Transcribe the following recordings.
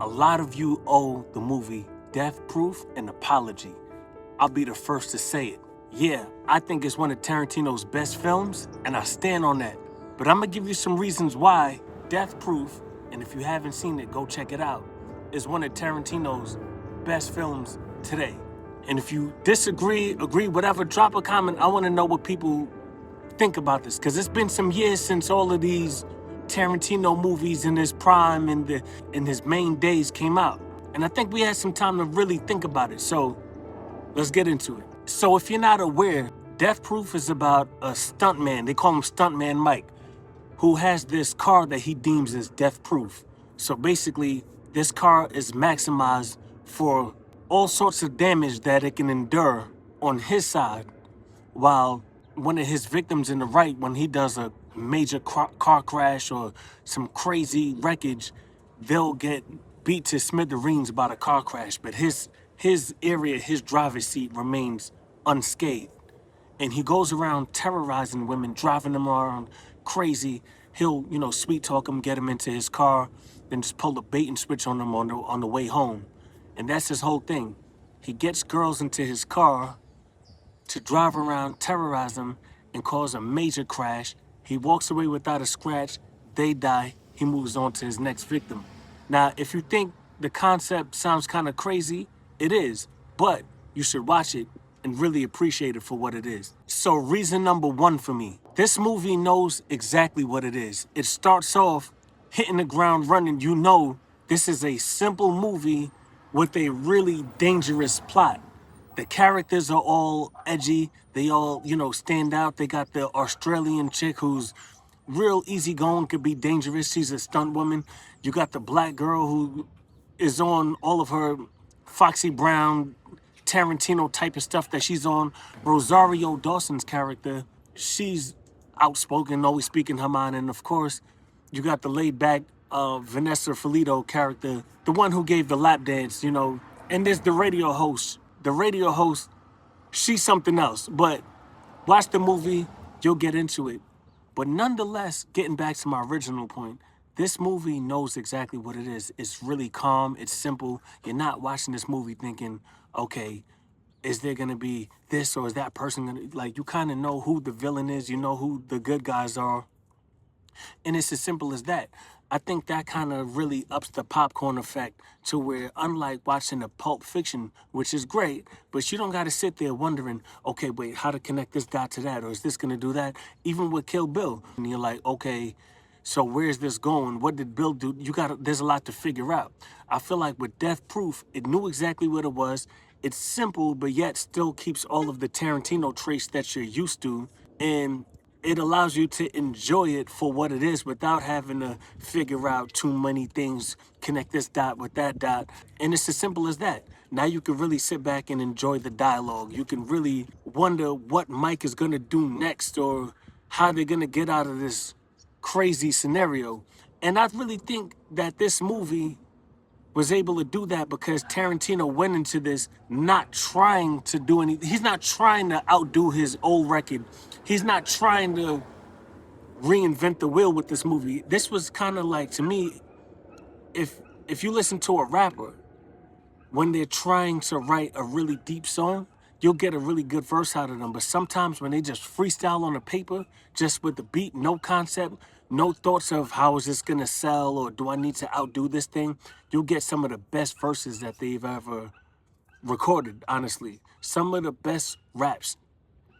A lot of you owe the movie Death Proof an apology. I'll be the first to say it. Yeah, I think it's one of Tarantino's best films, and I stand on that. But I'm gonna give you some reasons why Death Proof, and if you haven't seen it, go check it out, is one of Tarantino's best films today. And if you disagree, agree, whatever, drop a comment. I wanna know what people think about this, because it's been some years since all of these Tarantino movies in his prime and in his main days came out. And I think we had some time to really think about it. So let's get into it. So if you're not aware, Death Proof is about a stuntman. They call him Stuntman Mike, who has this car that he deems as death proof. So basically, this car is maximized for all sorts of damage that it can endure on his side, while one of his victims in the right, when he does a major car crash or some crazy wreckage, they'll get beat to smithereens by the car crash, but his area, his driver's seat remains unscathed. And he goes around terrorizing women, driving them around crazy. He'll, sweet talk them, get them into his car, then just pull the bait and switch on them on the way home. And that's his whole thing. He gets girls into his car to drive around, terrorize them, and cause a major crash. He walks away without a scratch. They die. He moves on to his next victim. Now, if you think the concept sounds kind of crazy, it is, but you should watch it and really appreciate it for what it is. So reason number one for me, this movie knows exactly what it is. It starts off hitting the ground running. You know this is a simple movie with a really dangerous plot. The characters are all edgy. They all, stand out. They got the Australian chick who's real easygoing, could be dangerous. She's a stunt woman. You got the black girl who is on all of her Foxy Brown, Tarantino type of stuff that she's on. Rosario Dawson's character, she's outspoken, always speaking her mind. And of course, you got the laid back Vanessa Felito character, the one who gave the lap dance, And there's the radio host. The radio host, she's something else. But watch the movie, you'll get into it. But nonetheless, getting back to my original point, this movie knows exactly what it is. It's really calm, it's simple. You're not watching this movie thinking, okay, is there gonna be this or is that person gonna, like, you kind of know who the villain is, you know who the good guys are. And it's as simple as that. I think that kind of really ups the popcorn effect to where, unlike watching a Pulp Fiction, which is great, but you don't got to sit there wondering, okay, wait, how to connect this guy to that, or is this going to do that? Even with Kill Bill, and you're like, okay, so where's this going? What did Bill do? There's a lot to figure out. I feel like with Death Proof, it knew exactly what it was. It's simple, but yet still keeps all of the Tarantino traits that you're used to. And it allows you to enjoy it for what it is without having to figure out too many things, connect this dot with that dot. And it's as simple as that. Now you can really sit back and enjoy the dialogue. You can really wonder what Mike is gonna do next or how they're gonna get out of this crazy scenario. And I really think that this movie was able to do that because Tarantino went into this not trying to do anything. He's not trying to outdo his old record. He's not trying to reinvent the wheel with this movie. This was kind of like, to me, if you listen to a rapper, when they're trying to write a really deep song, you'll get a really good verse out of them. But sometimes when they just freestyle on the paper, just with the beat, no concept, no thoughts of how is this gonna sell or do I need to outdo this thing, you'll get some of the best verses that they've ever recorded, honestly. Some of the best raps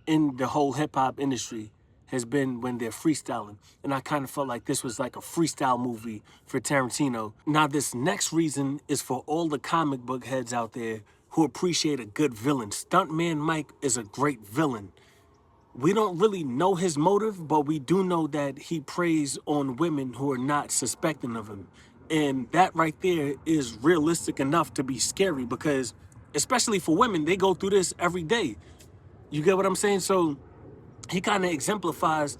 in the whole hip hop industry has been when they're freestyling. And I kind of felt like this was like a freestyle movie for Tarantino. Now, this next reason is for all the comic book heads out there who appreciate a good villain. Stuntman Mike is a great villain. We don't really know his motive, but we do know that he preys on women who are not suspecting of him. And that right there is realistic enough to be scary because, especially for women, they go through this every day. You get what I'm saying? So he kind of exemplifies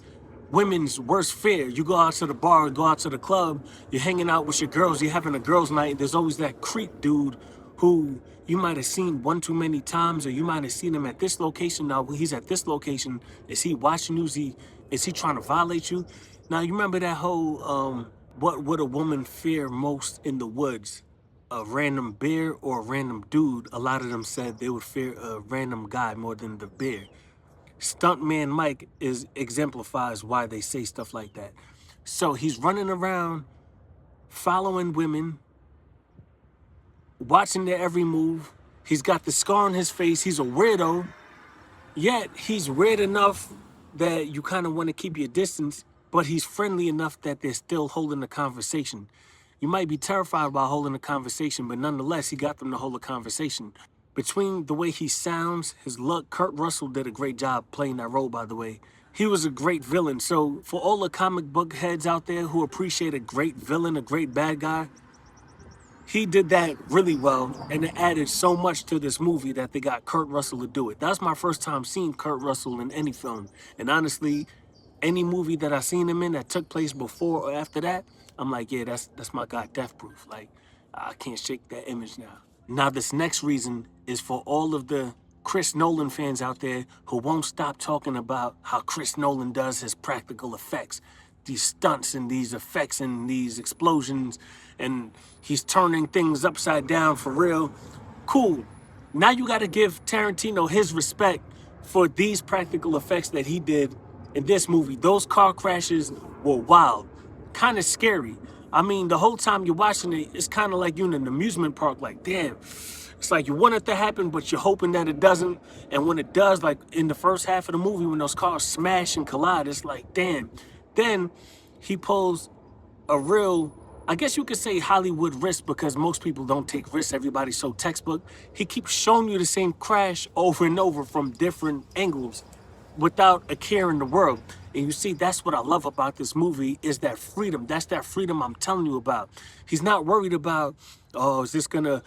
women's worst fear. You go out to the bar, go out to the club, you're hanging out with your girls, you're having a girls' night. There's always that creep dude who you might have seen one too many times, or you might have seen him at this location. Now he's at this location. Is he watching you? Is he trying to violate you? Now you remember that whole what would a woman fear most in the woods? a random bear or a random dude, a lot of them said they would fear a random guy more than the bear. Stuntman Mike exemplifies why they say stuff like that. So he's running around, following women, watching their every move. He's got the scar on his face. He's a weirdo, yet he's weird enough that you kind of want to keep your distance, but he's friendly enough that they're still holding a conversation. You might be terrified about holding a conversation, but nonetheless, he got them to hold a conversation. Between the way he sounds, his look, Kurt Russell did a great job playing that role, by the way. He was a great villain. So for all the comic book heads out there who appreciate a great villain, a great bad guy, he did that really well, and it added so much to this movie that they got Kurt Russell to do it. That's my first time seeing Kurt Russell in any film. And honestly, any movie that I seen him in that took place before or after that, I'm like, yeah, that's my guy, Death Proof. Like, I can't shake that image now. Now, this next reason is for all of the Chris Nolan fans out there who won't stop talking about how Chris Nolan does his practical effects, these stunts and these effects and these explosions, and he's turning things upside down for real. Cool. Now you got to give Tarantino his respect for these practical effects that he did in this movie. Those car crashes were wild, kind of scary. I mean, the whole time you're watching it, it's kind of like you're in an amusement park, like, damn. It's like you want it to happen, but you're hoping that it doesn't. And when it does, like in the first half of the movie, when those cars smash and collide, it's like, damn. Then he pulls a real, I guess you could say Hollywood risk, because most people don't take risks. Everybody's so textbook. He keeps showing you the same crash over and over from different angles without a care in the world. And you see, that's what I love about this movie, is that freedom. That's that freedom I'm telling you about. He's not worried about, oh, is this gonna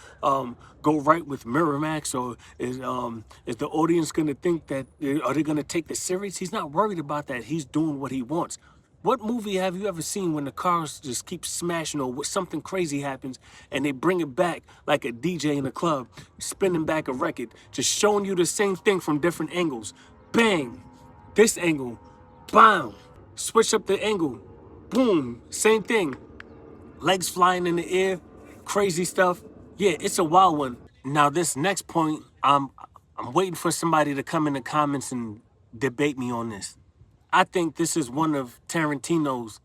go right with Miramax, or is the audience gonna think that, are they gonna take this serious? He's not worried about that. He's doing what he wants. What movie have you ever seen when the cars just keep smashing, or something crazy happens and they bring it back like a DJ in a club, spinning back a record, just showing you the same thing from different angles? Bang, this angle, bam, switch up the angle, boom, same thing. Legs flying in the air, crazy stuff. Yeah, it's a wild one. Now this next point, I'm waiting for somebody to come in the comments and debate me on this. I think this is one of Tarantino's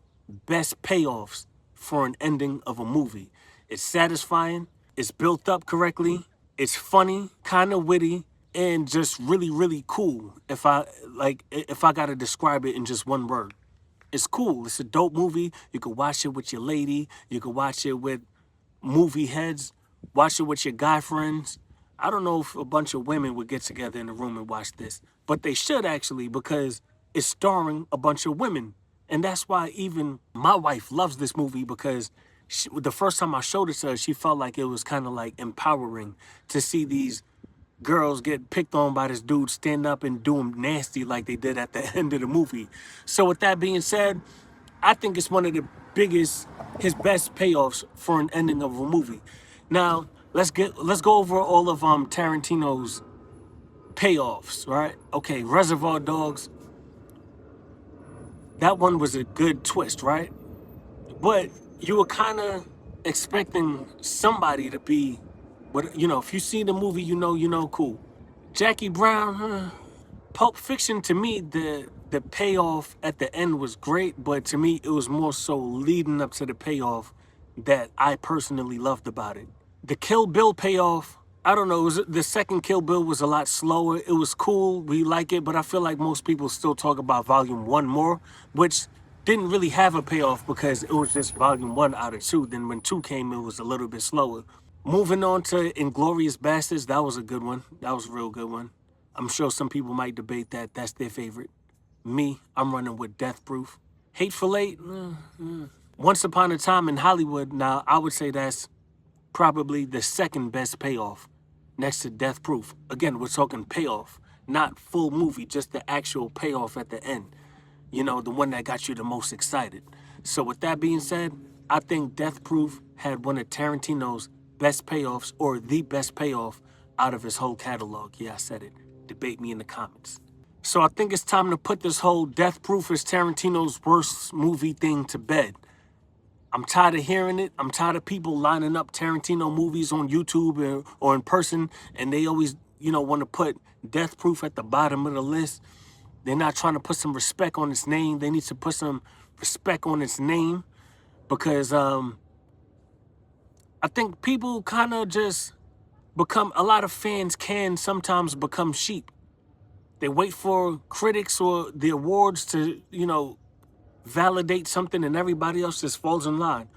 best payoffs for an ending of a movie. It's satisfying, it's built up correctly, it's funny, kind of witty, and just really, really cool. If I gotta describe it in just one word. It's cool. It's a dope movie. You can watch it with your lady. You can watch it with movie heads. Watch it with your guy friends. I don't know if a bunch of women would get together in a room and watch this, but they should actually, because it's starring a bunch of women. And that's why even my wife loves this movie, because the first time I showed it to her, she felt like it was kind of like empowering to see these girls get picked on by this dude, stand up and do him nasty like they did at the end of the movie. So with that being said, I think it's one of the biggest, his best payoffs for an ending of a movie. Now, let's go over all of Tarantino's payoffs, right? Okay, Reservoir Dogs. That one was a good twist, right? But you were kind of expecting somebody to be, but if you see the movie, cool. Jackie Brown, Pulp Fiction, to me, the payoff at the end was great, but to me, it was more so leading up to the payoff that I personally loved about it. The Kill Bill payoff, I don't know, the second Kill Bill was a lot slower. It was cool, we like it, but I feel like most people still talk about Volume 1 more, which didn't really have a payoff because it was just Volume 1 out of 2. Then when 2 came, it was a little bit slower. Moving on to Inglourious Basterds, that was a good one. That was a real good one. I'm sure some people might debate that. That's their favorite. Me, I'm running with Death Proof. Hateful Eight, Once Upon a Time in Hollywood, now I would say that's probably the second best payoff next to Death Proof. Again, we're talking payoff, not full movie, just the actual payoff at the end. The one that got you the most excited. So with that being said, I think Death Proof had one of Tarantino's best payoffs, or the best payoff out of his whole catalog. Yeah, I said it. Debate me in the comments. So I think it's time to put this whole Death Proof is Tarantino's worst movie thing to bed. I'm tired of hearing it. I'm tired of people lining up Tarantino movies on YouTube or in person, and they always, want to put Death Proof at the bottom of the list. They're not trying to put some respect on its name. They need to put some respect on its name because I think people kind of just a lot of fans can sometimes become sheep. They wait for critics or the awards to, validate something, and everybody else just falls in line.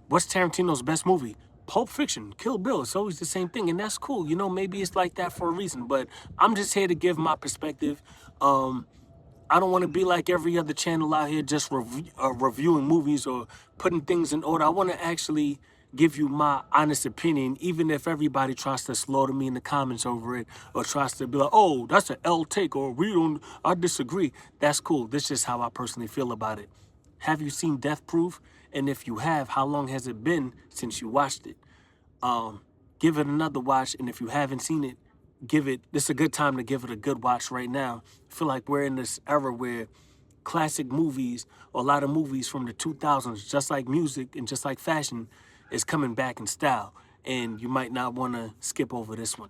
What's Tarantino's best movie? Pulp Fiction, Kill Bill. It's always the same thing, and that's cool. Maybe it's like that for a reason, but I'm just here to give my perspective. I don't want to be like every other channel out here just reviewing movies or putting things in order. I want to actually give you my honest opinion, even if everybody tries to slaughter me in the comments over it or tries to be like, oh, that's an L take or I disagree. That's cool. This is just how I personally feel about it. Have you seen Death Proof? And if you have, how long has it been since you watched it? Give it another watch, and if you haven't seen it, this is a good time to give it a good watch right now. I feel like we're in this era where classic movies, or a lot of movies from the 2000s, just like music and just like fashion, is coming back in style, and you might not want to skip over this one.